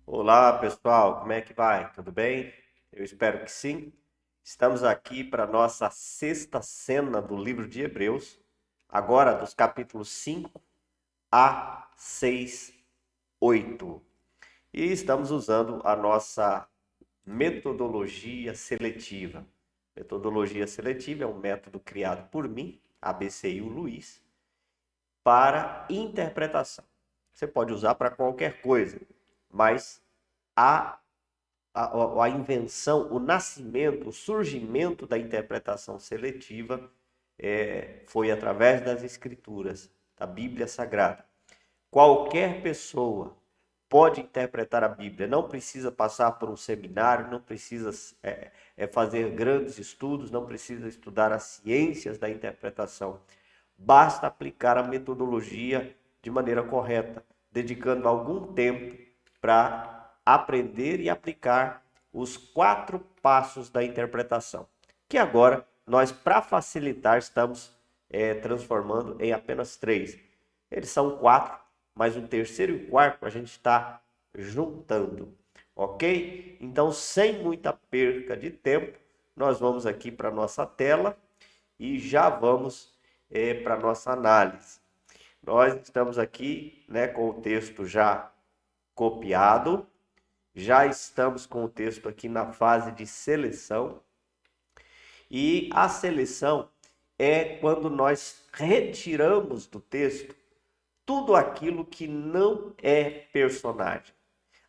Olá, pessoal, como é que vai? Tudo bem? Eu espero que sim. Estamos aqui para a nossa sexta cena do livro de Hebreus, agora dos capítulos 5 a 6, 8. E estamos usando a nossa metodologia seletiva. Metodologia seletiva é um método criado por mim, ABCI o Luiz, para interpretação. Você pode usar para qualquer coisa, mas a a invenção, o nascimento, o surgimento da interpretação seletiva foi através das Escrituras, da Bíblia Sagrada. Qualquer pessoa pode interpretar a Bíblia, não precisa passar por um seminário, não precisa fazer grandes estudos, não precisa estudar as ciências da interpretação. Basta aplicar a metodologia de maneira correta, dedicando algum tempo para aprender e aplicar os 4 passos da interpretação, que agora nós, para facilitar, estamos transformando em apenas 3. Eles são 4, mas o terceiro e o quarto a gente está juntando, ok? Então, sem muita perca de tempo, nós vamos aqui para a nossa tela e já vamos para a nossa análise. Nós estamos aqui, né, com o texto já copiado, já estamos com o texto aqui na fase de seleção. E a seleção é quando nós retiramos do texto tudo aquilo que não é personagem.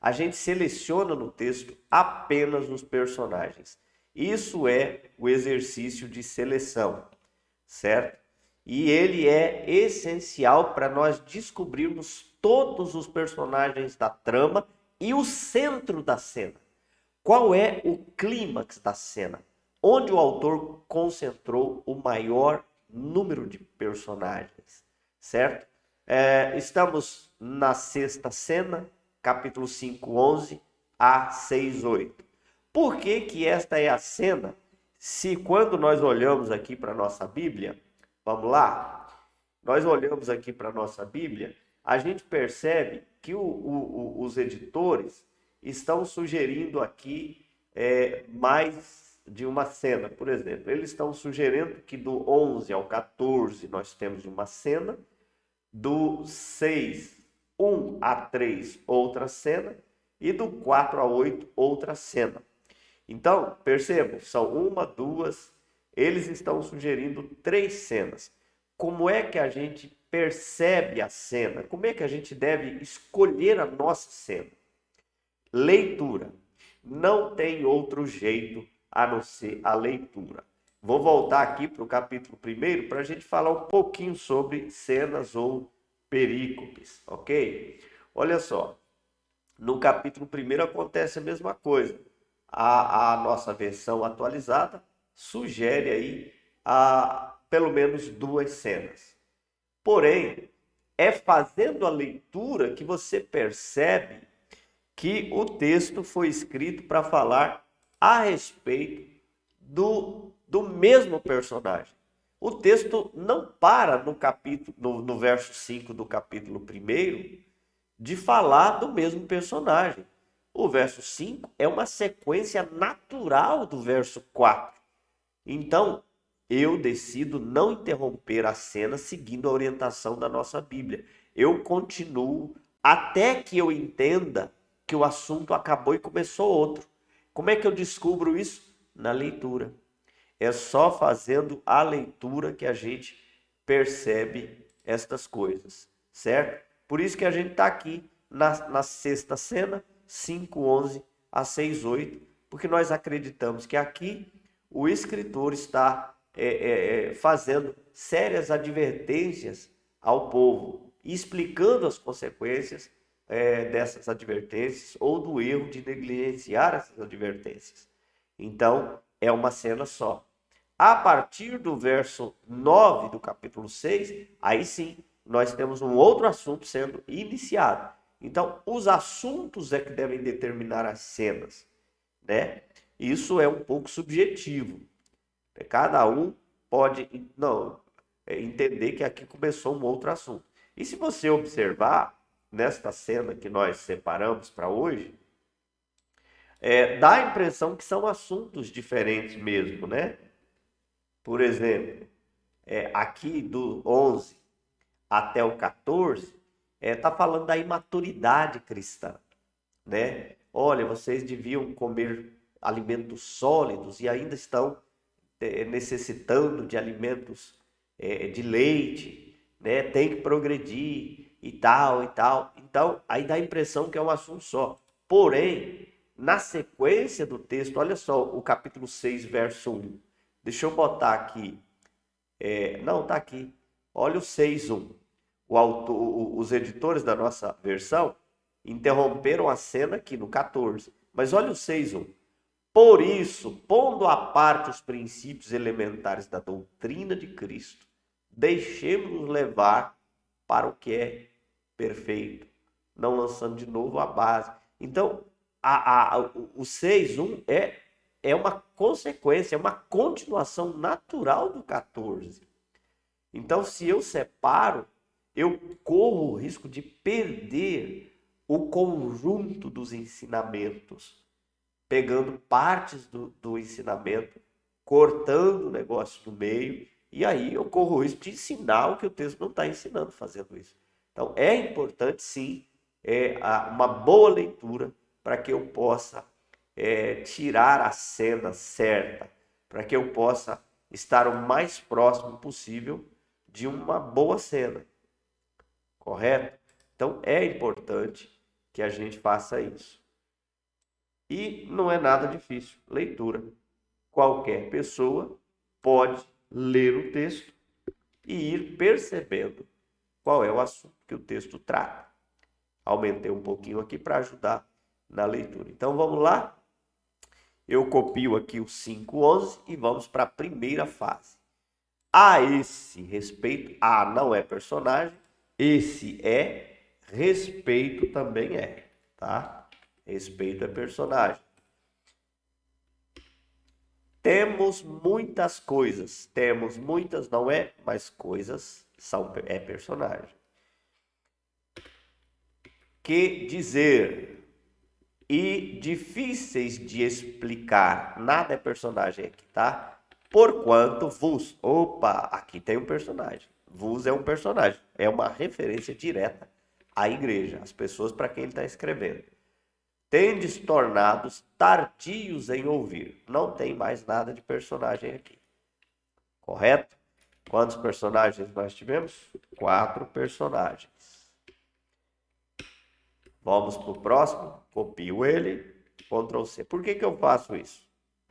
A gente seleciona no texto apenas os personagens. Isso é o exercício de seleção, certo? E ele é essencial para nós descobrirmos todos os personagens da trama e o centro da cena. Qual é o clímax da cena? Onde o autor concentrou o maior número de personagens, certo? Estamos na sexta cena, capítulo 5, 11 a 6, 8. Por que que esta é a cena? Se quando nós olhamos aqui para a nossa Bíblia, vamos lá, nós olhamos aqui para a nossa Bíblia, a gente percebe que os editores estão sugerindo aqui mais de uma cena. Por exemplo, eles estão sugerindo que do 11 ao 14 nós temos uma cena, do 6, 1 a 3, outra cena, e do 4 a 8, outra cena. Então, percebam, são uma, duas, eles estão sugerindo 3 cenas. Como é que a gente percebe a cena? Como é que a gente deve escolher a nossa cena? Leitura. Não tem outro jeito a não ser a leitura. Vou voltar aqui para o capítulo 1 para a gente falar um pouquinho sobre cenas ou perícopes, ok? Olha só, no capítulo 1 acontece a mesma coisa. A nossa versão atualizada sugere aí pelo menos 2 cenas. Porém, é fazendo a leitura que você percebe que o texto foi escrito para falar a respeito do mesmo personagem. O texto não para no verso 5 do capítulo 1 de falar do mesmo personagem. O verso 5 é uma sequência natural do verso 4. Então, eu decido não interromper a cena seguindo a orientação da nossa Bíblia. Eu continuo até que eu entenda que o assunto acabou e começou outro. Como é que eu descubro isso? Na leitura. É só fazendo a leitura que a gente percebe estas coisas, certo? Por isso que a gente está aqui na sexta cena, 5:11 a 6:8, porque nós acreditamos que aqui o escritor está fazendo sérias advertências ao povo, explicando as consequências dessas advertências ou do erro de negligenciar essas advertências. Então, é uma cena só. A partir do verso 9 do capítulo 6, aí sim, nós temos um outro assunto sendo iniciado. Então, os assuntos é que devem determinar as cenas, né? Isso é um pouco subjetivo. Cada um pode entender que aqui começou um outro assunto. E se você observar, nesta cena que nós separamos para hoje, dá a impressão que são assuntos diferentes mesmo, né? Por exemplo, aqui do 11 até o 14, está falando da imaturidade cristã, né? Olha, vocês deviam comer alimentos sólidos e ainda estão necessitando de alimentos de leite, né? Tem que progredir e tal e tal. Então, aí dá a impressão que é um assunto só. Porém, na sequência do texto, olha só o capítulo 6, verso 1. Deixa eu botar aqui. Não, tá aqui. Olha o 6:1. Os editores da nossa versão interromperam a cena aqui no 14. Mas olha o 6:1. Por isso, pondo à parte os princípios elementares da doutrina de Cristo, deixemos-nos levar para o que é perfeito, não lançando de novo a base. Então, o 6:1 é uma consequência, é uma continuação natural do 14. Então, se eu separo, eu corro o risco de perder o conjunto dos ensinamentos, pegando partes do ensinamento, cortando o negócio no meio, e aí eu corro o risco de ensinar o que o texto não está ensinando fazendo isso. Então, é importante, sim, uma boa leitura para que eu possa tirar a cena certa, para que eu possa estar o mais próximo possível de uma boa cena, correto? Então, é importante que a gente faça isso. E não é nada difícil, leitura. Qualquer pessoa pode ler o texto e ir percebendo qual é o assunto que o texto trata. Aumentei um pouquinho aqui para ajudar na leitura. Então vamos lá? Eu copio aqui o 5:11 e vamos para a primeira fase. A esse respeito, A não é personagem, esse respeito também tá? Respeito é personagem. Temos muitas coisas. Temos muitas, não mas coisas é personagem. Que dizer e difíceis de explicar. Nada é personagem aqui, tá? Porquanto vos. Opa, aqui tem um personagem. Vos é um personagem. É uma referência direta à igreja, às pessoas para quem ele está escrevendo. Tendes tornados tardios em ouvir. Não tem mais nada de personagem aqui. Correto? Quantos personagens nós tivemos? 4 personagens. Vamos para o próximo. Copio ele. Ctrl C. Por que eu faço isso?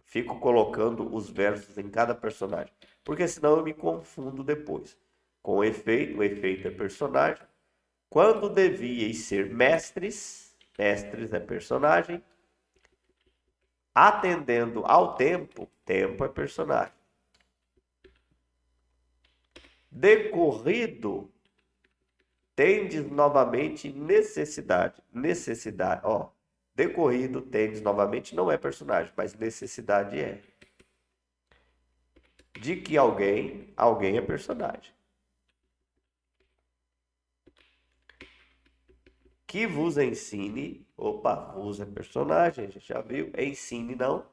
Fico colocando os versos em cada personagem. Porque senão eu me confundo depois. Com efeito, o efeito é personagem. Quando devíeis ser mestres é personagem. Atendendo ao tempo é personagem. Decorrido, tendes novamente necessidade. Necessidade, decorrido, tendes novamente não é personagem, mas necessidade é. De que alguém é personagem. Que vos ensine, vos é personagem, a gente já viu. Ensine não.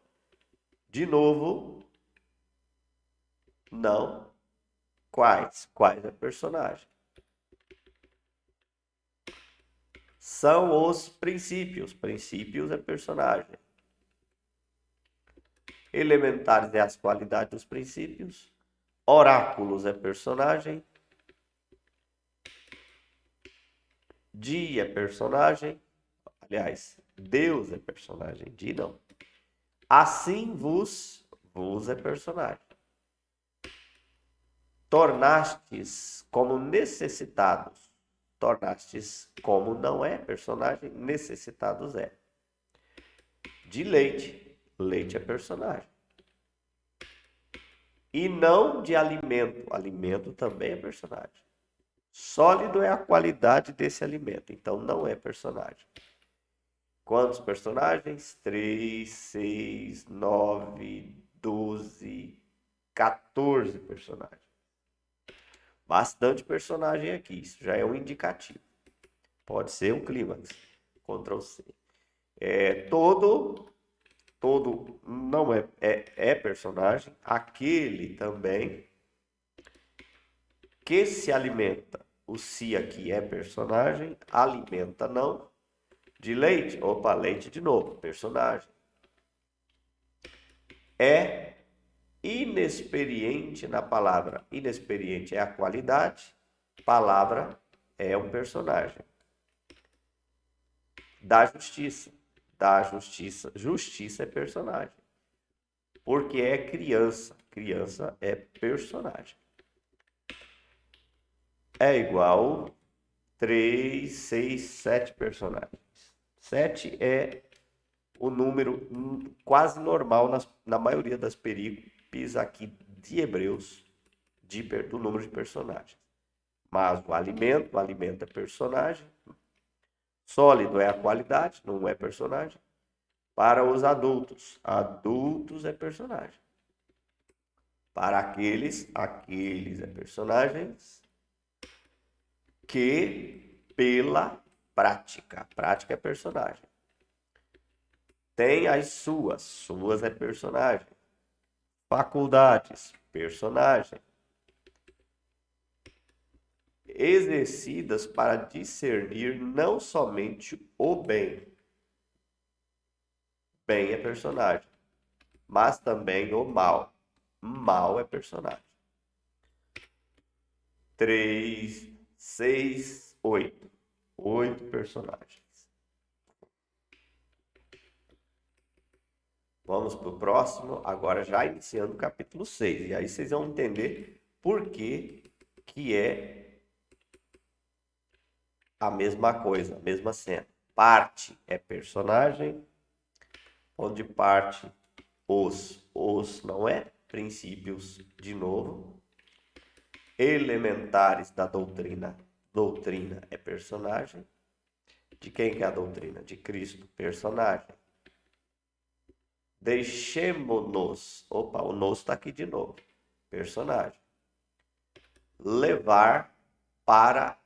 De novo, não. Quais é personagem. São os princípios. Princípios é personagem. Elementares é as qualidades dos princípios. Oráculos é personagem. Di é personagem. Aliás, Deus é personagem. Di não. Assim vos é personagem. Tornastes como necessitados. Tornastes como não é personagem, necessitados é. De leite, leite é personagem. E não de alimento, alimento também é personagem. Sólido é a qualidade desse alimento, então não é personagem. Quantos personagens? 3, 6, 9, 12, 14 personagens. Bastante personagem aqui, isso já é um indicativo. Pode ser um clímax. Ctrl C. Todo todo não é personagem. Aquele também que se alimenta. O se aqui é personagem, alimenta não. De leite, opa, leite de novo, personagem. É inexperiente na palavra. Inexperiente é a qualidade, palavra é um personagem. Da justiça. Da justiça. Justiça é personagem. Porque é criança. Criança é personagem. É igual 3, 6, 7 personagens. 7 é o número quase normal na maioria das perícopes aqui de Hebreus do número de personagens. Mas o alimento é personagem. Sólido é a qualidade, não é personagem. Para os adultos é personagem. Para aqueles é personagens que pela prática é personagem. Tem as suas é personagem. Faculdades, personagem. Exercidas para discernir não somente o bem. Bem é personagem, mas também o mal. Mal é personagem. 3, 6, 8. 8 personagens. Vamos para o próximo, agora já iniciando o capítulo 6. E aí vocês vão entender por que é a mesma coisa, a mesma cena. Parte é personagem, onde parte os não é, princípios de novo. Elementares da doutrina é personagem. De quem que é a doutrina? De Cristo, personagem. Deixemo-nos, opa, o nos está aqui de novo, personagem. Levar para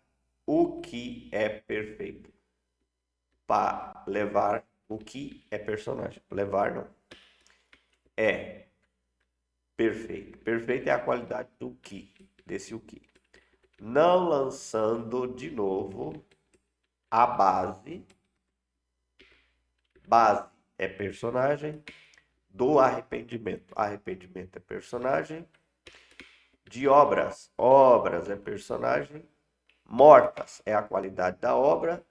o que é perfeito. Para levar o que é personagem. Levar não. É perfeito. Perfeito é a qualidade do que, desse o que. Não lançando de novo a base. Base é personagem. Do arrependimento. Arrependimento é personagem. De obras. Obras é personagem. Mortas é a qualidade da obra.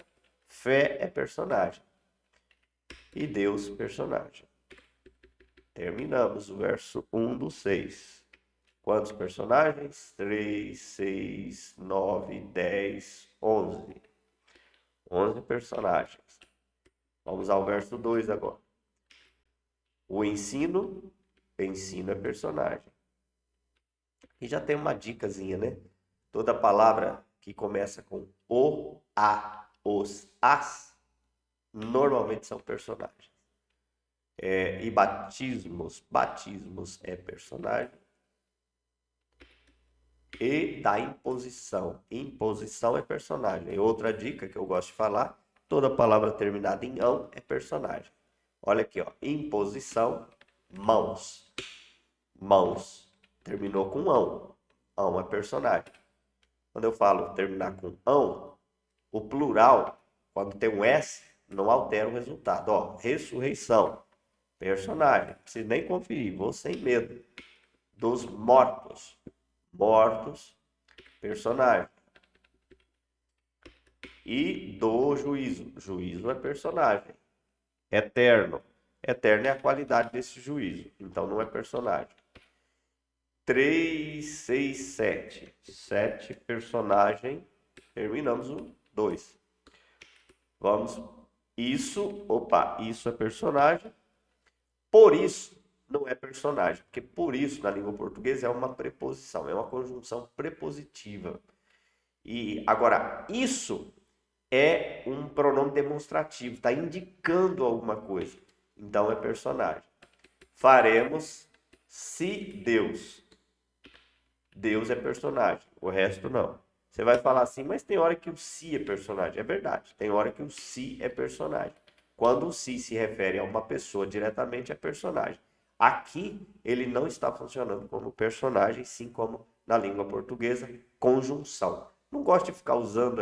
Fé é personagem. E Deus, personagem. Terminamos o verso 1 do 6. Quantos personagens? 3, 6, 9, 10, 11. 11 personagens. Vamos ao verso 2 agora. O ensino é personagem. E já tem uma dicasinha, né? Toda palavra que começa com o, a, os, as, normalmente são personagens. E batismos é personagem. E da imposição é personagem. E outra dica que eu gosto de falar, toda palavra terminada em ão é personagem. Olha aqui, ó, imposição, mãos. Mãos, terminou com ão. Ão é personagem. Quando eu falo terminar com ão, o plural, quando tem um S, não altera o resultado. Ó, ressurreição, personagem. Não precisa nem conferir, vou sem medo. Dos mortos. Mortos, personagem. E do juízo. Juízo é personagem. Eterno. Eterno é a qualidade desse juízo. Então não é personagem. 3, 6, 7. 7 personagem. Terminamos o 2. Vamos. Isso é personagem. Por isso não é personagem. Porque por isso na língua portuguesa é uma preposição. É uma conjunção prepositiva. E agora, isso é um pronome demonstrativo. Está indicando alguma coisa. Então é personagem. Faremos se Deus. Deus é personagem, o resto não. Você vai falar assim, mas tem hora que o se é personagem. É verdade, tem hora que o se é personagem. Quando o se refere a uma pessoa diretamente, é personagem. Aqui, ele não está funcionando como personagem, sim como na língua portuguesa, conjunção. Não gosto de ficar usando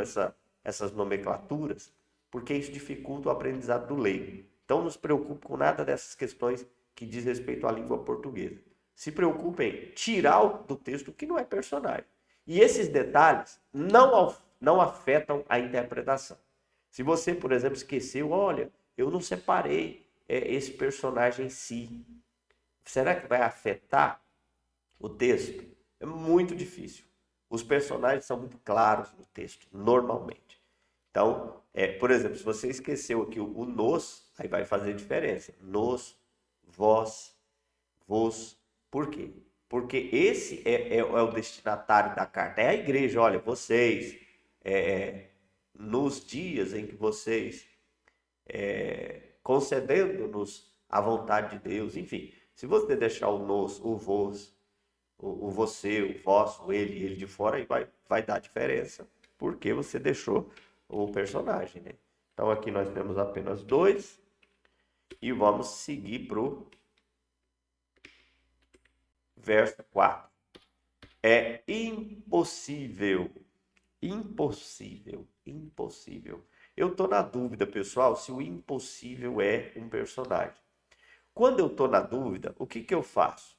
essas nomenclaturas, porque isso dificulta o aprendizado do leigo. Então, não se preocupe com nada dessas questões que diz respeito à língua portuguesa. Se preocupe em tirar do texto o que não é personagem. E esses detalhes não afetam a interpretação. Se você, por exemplo, esqueceu, olha, eu não separei esse personagem em si. Será que vai afetar o texto? É muito difícil. Os personagens são muito claros no texto, normalmente. Então, por exemplo, se você esqueceu aqui o nos, aí vai fazer diferença. Nos, vós, vos. Por quê? Porque esse é o destinatário da carta. É a igreja, olha, vocês, nos dias em que vocês concedendo-nos a vontade de Deus, enfim. Se você deixar o nos, o vos, o você, o vosso, o ele de fora, aí vai dar diferença, porque você deixou o personagem, né? Então aqui nós temos apenas dois e vamos seguir para o verso 4. É impossível, impossível, impossível. Eu estou na dúvida, pessoal, se o impossível é um personagem. Quando eu estou na dúvida, o que eu faço?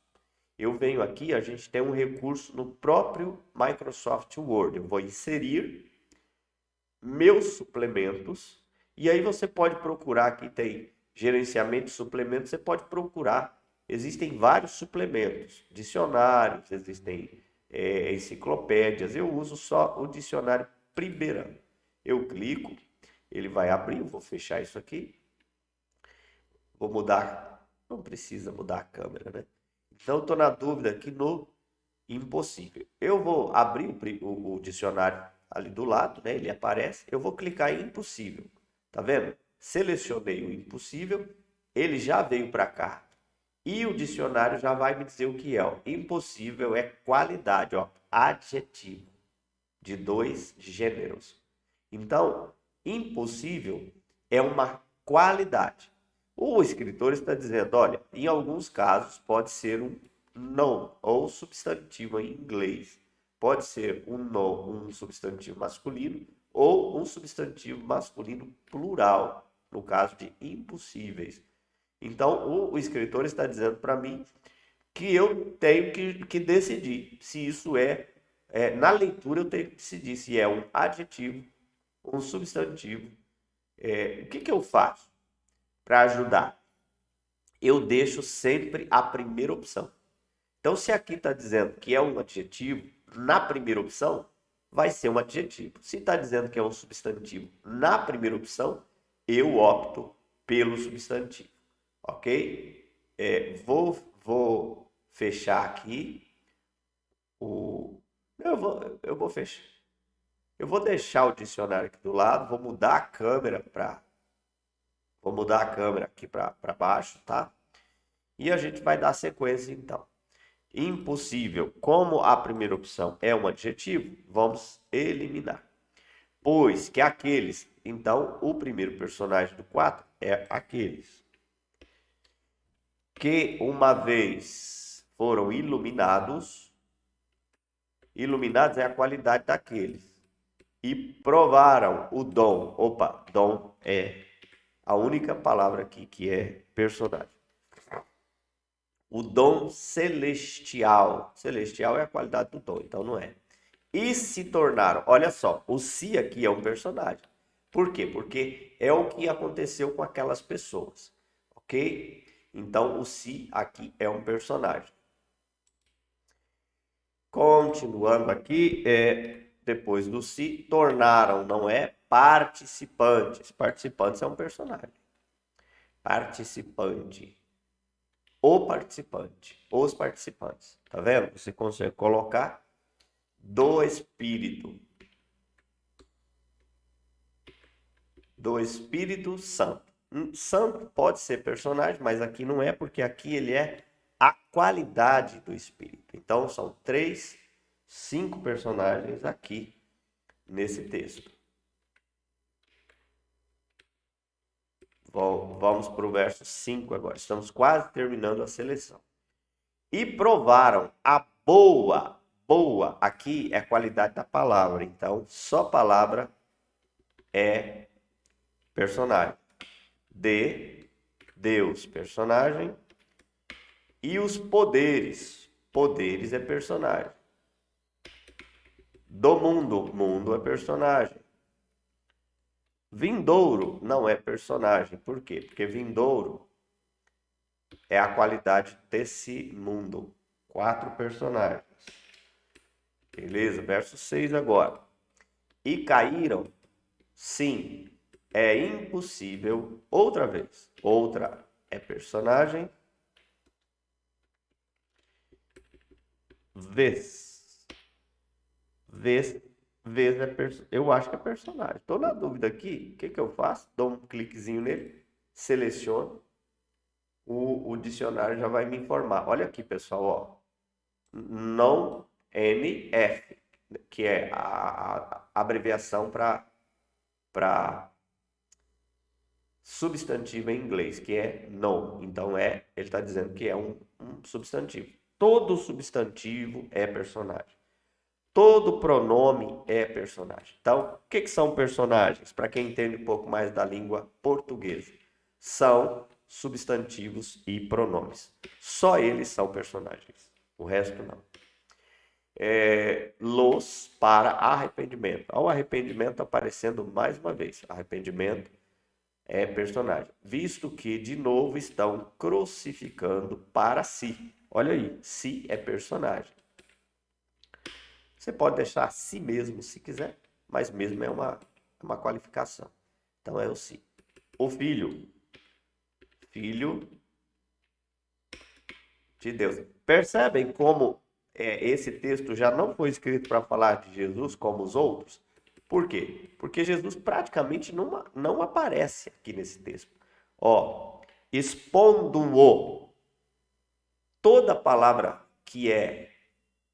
Eu venho aqui, a gente tem um recurso no próprio Microsoft Word. Eu vou inserir meus suplementos e aí você pode procurar, aqui tem gerenciamento de suplementos, você pode procurar. Existem vários suplementos, dicionários, existem enciclopédias. Eu uso só o dicionário Primeirano. Eu clico, ele vai abrir, eu vou fechar isso aqui. Vou mudar, não precisa mudar a câmera, né? Então, estou na dúvida aqui no impossível. Eu vou abrir o dicionário ali do lado, né? Ele aparece. Eu vou clicar em impossível. Tá vendo? Selecionei o impossível, ele já veio para cá. E o dicionário já vai me dizer o que é. Ó. Impossível é qualidade, ó, adjetivo de dois gêneros. Então, impossível é uma qualidade. O escritor está dizendo, olha, em alguns casos pode ser um noun ou substantivo em inglês. Pode ser um noun, um substantivo masculino ou um substantivo masculino plural, no caso de impossíveis. Então, o escritor está dizendo para mim que eu tenho que decidir se isso na leitura eu tenho que decidir se é um adjetivo, um substantivo. O que eu faço para ajudar? Eu deixo sempre a primeira opção. Então, se aqui está dizendo que é um adjetivo, na primeira opção, vai ser um adjetivo. Se está dizendo que é um substantivo, na primeira opção, eu opto pelo substantivo. Ok? Vou fechar aqui o. Eu vou fechar. Eu vou deixar o dicionário aqui do lado, vou mudar a câmera para. Vou mudar a câmera aqui para baixo, tá? E a gente vai dar sequência então. Impossível, como a primeira opção é um adjetivo, vamos eliminar. Pois que aqueles, então o primeiro personagem do 4 é aqueles que uma vez foram iluminados. Iluminados é a qualidade daqueles. E provaram o dom. Opa, dom é a única palavra aqui que é personagem. O dom celestial. Celestial é a qualidade do dom, então não é. E se tornaram. Olha só, o se aqui é um personagem. Por quê? Porque é o que aconteceu com aquelas pessoas. Ok? Então o se aqui é um personagem. Continuando aqui, depois do se, tornaram, não é? Participantes. Participantes é um personagem. Participante. O participante. Os participantes. Tá vendo? Você consegue colocar do Espírito. Do Espírito Santo. Santo pode ser personagem, mas aqui não é, porque aqui ele é a qualidade do Espírito. Então, são 5 personagens aqui nesse texto. Vamos para o verso 5 agora. Estamos quase terminando a seleção. E provaram a boa, aqui é a qualidade da palavra. Então, só palavra é personagem. De Deus, personagem. E os poderes. Poderes é personagem. Do mundo é personagem. Vindouro não é personagem. Por quê? Porque vindouro é a qualidade desse mundo. 4 personagens. Beleza? Verso 6 agora. E caíram, sim, é impossível. Outra vez. Outra é personagem. Vez é eu acho que é personagem. Estou na dúvida aqui. O que eu faço? Dou um cliquezinho nele, seleciono. O dicionário já vai me informar. Olha aqui, pessoal, ó. Não NF, que é a abreviação para substantivo em inglês, que é non. Então ele está dizendo que é um substantivo. Todo substantivo é personagem. Todo pronome é personagem. Então, o que são personagens? Para quem entende um pouco mais da língua portuguesa, são substantivos e pronomes. Só eles são personagens. O resto não. Los para arrependimento. Olha o arrependimento aparecendo mais uma vez. Arrependimento é personagem. Visto que, de novo, estão crucificando para si. Olha aí, si é personagem. Você pode deixar si mesmo se quiser, mas mesmo é uma qualificação. Então é o si. O filho. Filho de Deus. Percebem como esse texto já não foi escrito para falar de Jesus como os outros? Por quê? Porque Jesus praticamente não aparece aqui nesse texto. Ó, expondo-o. Toda palavra que é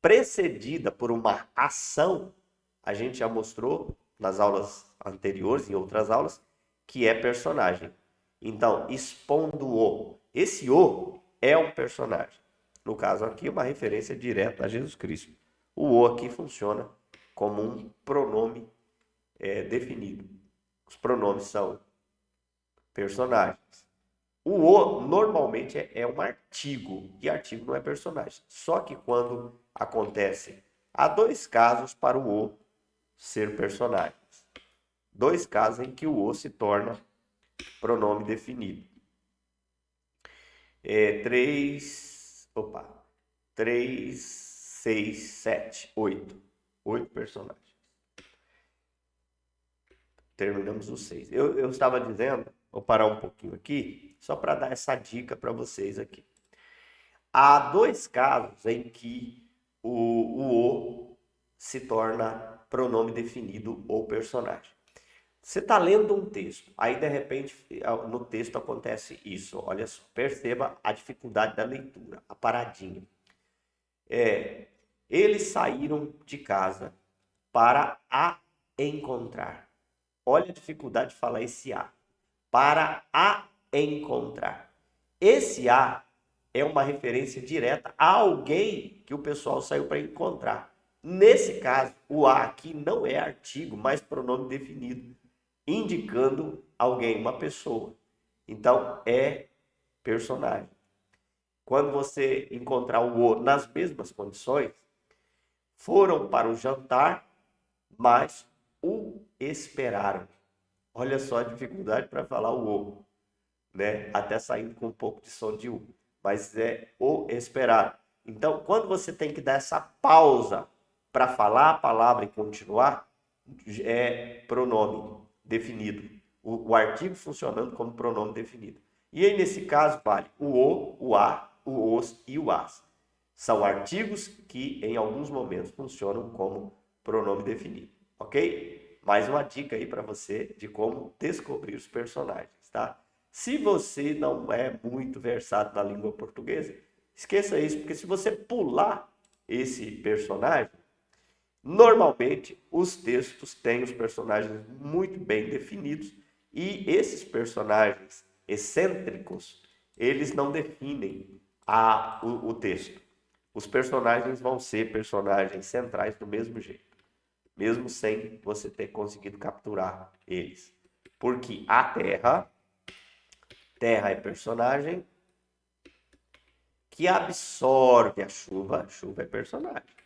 precedida por uma ação, a gente já mostrou nas aulas anteriores, em outras aulas, que é personagem. Então, expondo-o. Esse o é um personagem. No caso aqui, uma referência direta a Jesus Cristo. O o aqui funciona como um pronome definido. Os pronomes são personagens. O o normalmente é um artigo, e artigo não é personagem. Só que quando acontece, há 2 casos para o o ser personagem. 2 casos em que o o se torna pronome definido. 3, 6, 7, 8. 8 personagens. Terminamos os 6. Eu estava dizendo, vou parar um pouquinho aqui, só para dar essa dica para vocês aqui. Há 2 casos em que o se torna pronome definido ou personagem. Você está lendo um texto, aí de repente no texto acontece isso. Olha só, perceba a dificuldade da leitura, a paradinha. Eles saíram de casa para a encontrar. Olha a dificuldade de falar esse a. Para a encontrar. Esse a é uma referência direta a alguém que o pessoal saiu para encontrar. Nesse caso, o a aqui não é artigo, mas pronome definido, indicando alguém, uma pessoa. Então, é personagem. Quando você encontrar o o nas mesmas condições, foram para o jantar, mas o esperaram. Olha só a dificuldade para falar o o, né? Até saindo com um pouco de som de u. Mas é o esperar. Então, quando você tem que dar essa pausa para falar a palavra e continuar, é pronome definido. O artigo funcionando como pronome definido. E aí, nesse caso, vale o a, o os e o as. São artigos que, em alguns momentos, funcionam como pronome definido. Ok? Mais uma dica aí para você de como descobrir os personagens, tá? Se você não é muito versado na língua portuguesa, esqueça isso, porque se você pular esse personagem, normalmente os textos têm os personagens muito bem definidos e esses personagens excêntricos, eles não definem o texto. Os personagens vão ser personagens centrais do mesmo jeito, mesmo sem você ter conseguido capturar eles. Porque a Terra é personagem que absorve a chuva é personagem.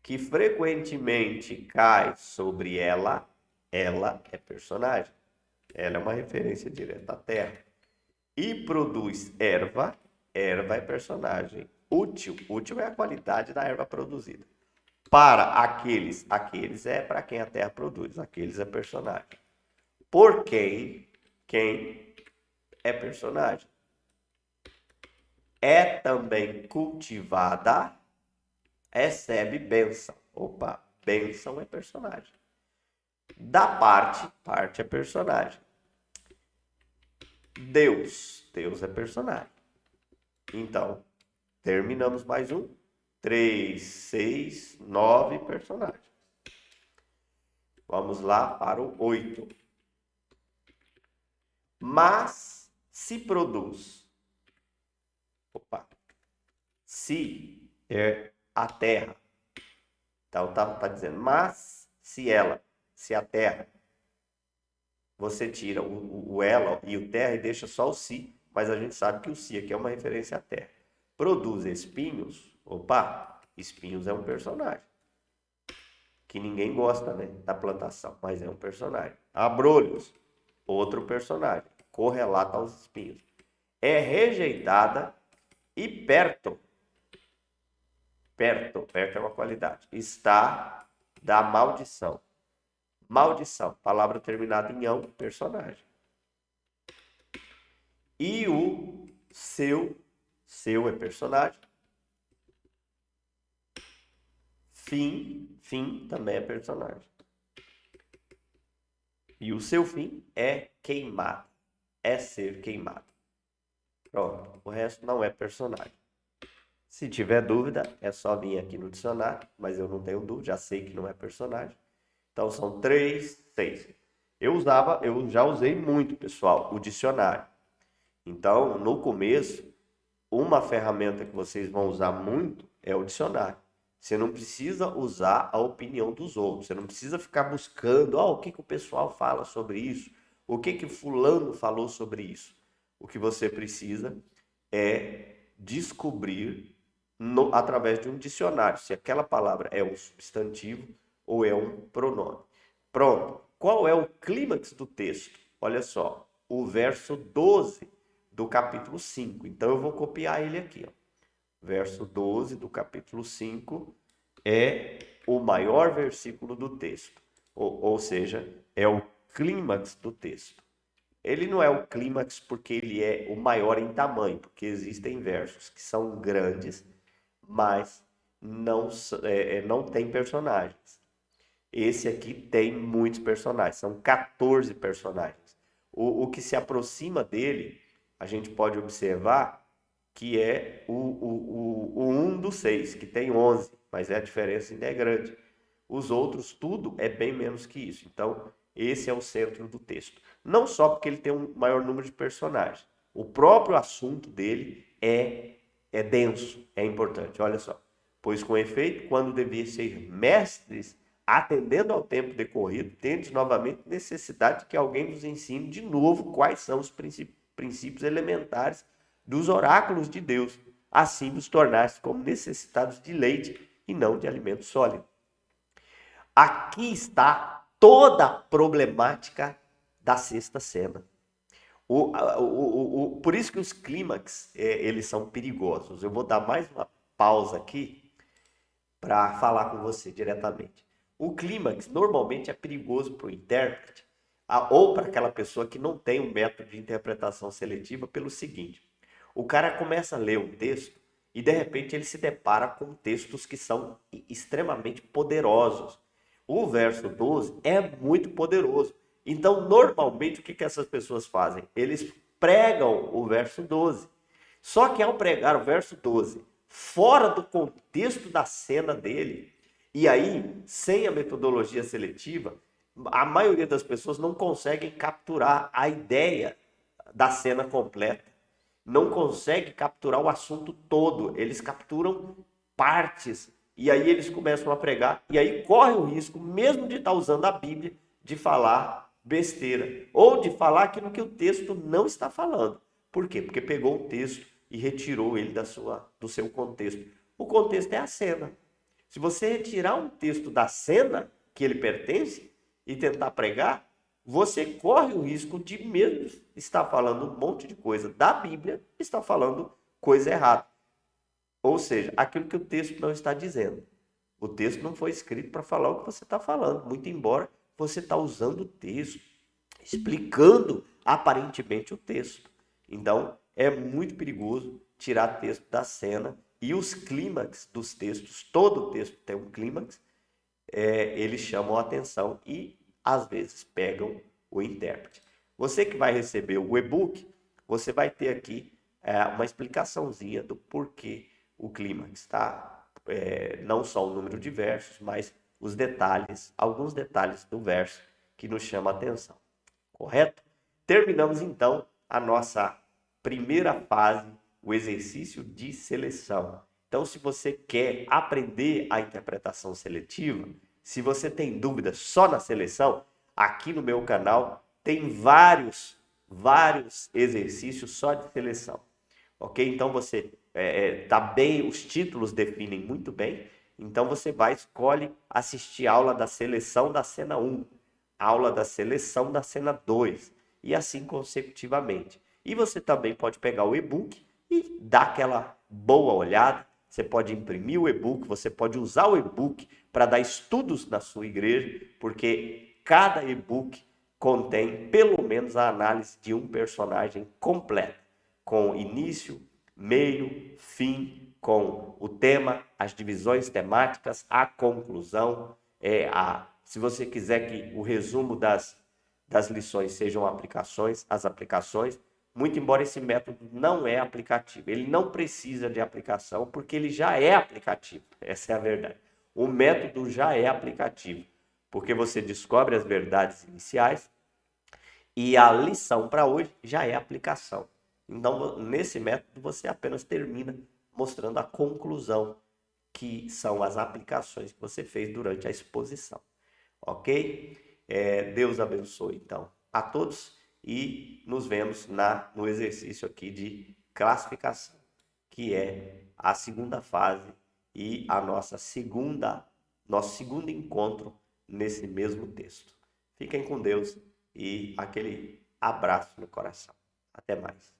Que frequentemente cai sobre ela é personagem. Ela é uma referência direta à Terra. E produz erva é personagem. Útil é a qualidade da erva produzida. Para aqueles é para quem a Terra produz, aqueles é personagem. Por quem é personagem. É também cultivada, recebe bênção. Opa, bênção é personagem. Da parte é personagem. Deus é personagem. Então, terminamos mais um. 3, 6, 9 personagens. Vamos lá para o 8. Mas se produz. Se é a Terra. Então tá dizendo, mas se a Terra, você tira o ela e o terra e deixa só o si, mas a gente sabe que o si aqui é uma referência à Terra. Produz espinhos. Espinhos é um personagem. Que ninguém gosta, né, da plantação, mas é um personagem. Abrolhos, outro personagem, correlata aos espinhos. É rejeitada e perto é uma qualidade, está da maldição. Maldição, palavra terminada em ão, personagem. E o seu é personagem. Fim também é personagem. E o seu fim é queimado. É ser queimado. Pronto. O resto não é personagem. Se tiver dúvida, é só vir aqui no dicionário. Mas eu não tenho dúvida, já sei que não é personagem. Então são 3, 6. Eu já usei muito, pessoal, o dicionário. Então, no começo, uma ferramenta que vocês vão usar muito é o dicionário. Você não precisa usar a opinião dos outros. Você não precisa ficar buscando o que o pessoal fala sobre isso. O que fulano falou sobre isso. O que você precisa é descobrir através de um dicionário se aquela palavra é um substantivo ou é um pronome. Pronto. Qual é o clímax do texto? Olha só, o verso 12 do capítulo 5. Então eu vou copiar ele aqui, ó. Verso 12 do capítulo 5 é o maior versículo do texto. Ou seja, é o clímax do texto. Ele não é o clímax porque ele é o maior em tamanho, porque existem versos que são grandes, mas não tem personagens. Esse aqui tem muitos personagens, são 14 personagens. O que se aproxima dele, a gente pode observar que é o 1 do 6, que tem 11, mas a diferença ainda é grande. Os outros, tudo é bem menos que isso. Então, esse é o centro do texto. Não só porque ele tem um maior número de personagens. O próprio assunto dele é denso, é importante. Olha só. Pois, com efeito, quando devia ser mestres, atendendo ao tempo decorrido, tendes novamente necessidade de que alguém nos ensine de novo quais são os princípios elementares dos oráculos de Deus, assim nos tornasse como necessitados de leite e não de alimento sólido. Aqui está toda a problemática da sexta cena. Por isso que os clímax, eles são perigosos. Eu vou dar mais uma pausa aqui para falar com você diretamente. O clímax normalmente é perigoso para o intérprete ou para aquela pessoa que não tem um método de interpretação seletiva pelo seguinte. O cara começa a ler um texto e de repente ele se depara com textos que são extremamente poderosos. O verso 12 é muito poderoso. Então, normalmente, o que essas pessoas fazem? Eles pregam o verso 12. Só que ao pregar o verso 12 fora do contexto da cena dele, e aí, sem a metodologia seletiva, A maioria das pessoas não conseguem capturar a ideia da cena completa, não consegue capturar o assunto todo, eles capturam partes e aí eles começam a pregar e aí corre o risco, mesmo de estar usando a Bíblia, de falar besteira ou de falar aquilo que o texto não está falando. Por quê? Porque pegou o texto e retirou ele do seu contexto. O contexto é a cena. Se você retirar um texto da cena que ele pertence e tentar pregar, você corre o risco de mesmo estar falando um monte de coisa da Bíblia, estar falando coisa errada. Ou seja, aquilo que o texto não está dizendo. O texto não foi escrito para falar o que você está falando, muito embora você está usando o texto, explicando aparentemente o texto. Então, é muito perigoso tirar texto da cena e os clímax dos textos, todo o texto tem um clímax, eles chamam a atenção e às vezes pegam o intérprete. Você que vai receber o e-book, você vai ter aqui uma explicaçãozinha do porquê o clímax, tá? Não só o número de versos, mas os detalhes, alguns detalhes do verso que nos chamam a atenção, correto? Terminamos então a nossa primeira fase, o exercício de seleção. Então, se você quer aprender a interpretação seletiva, se você tem dúvidas só na seleção, aqui no meu canal tem vários exercícios só de seleção. Ok? Então você tá bem, os títulos definem muito bem. Então você vai, escolhe assistir aula da seleção da cena 1, aula da seleção da cena 2 e assim consecutivamente. E você também pode pegar o e-book e dar aquela boa olhada. Você pode imprimir o e-book, você pode usar o e-book para dar estudos na sua igreja, porque cada e-book contém pelo menos a análise de um personagem completo, com início, meio, fim, com o tema, as divisões temáticas, a conclusão, se você quiser que o resumo das lições sejam aplicações, as aplicações, muito embora esse método não é aplicativo, ele não precisa de aplicação porque ele já é aplicativo, essa é a verdade. O método já é aplicativo, porque você descobre as verdades iniciais e a lição para hoje já é aplicação. Então, nesse método, você apenas termina mostrando a conclusão, que são as aplicações que você fez durante a exposição. Ok? Deus abençoe, então, a todos e nos vemos no exercício aqui de classificação, que é a segunda fase e nosso segundo encontro nesse mesmo texto. Fiquem com Deus e aquele abraço no coração. Até mais.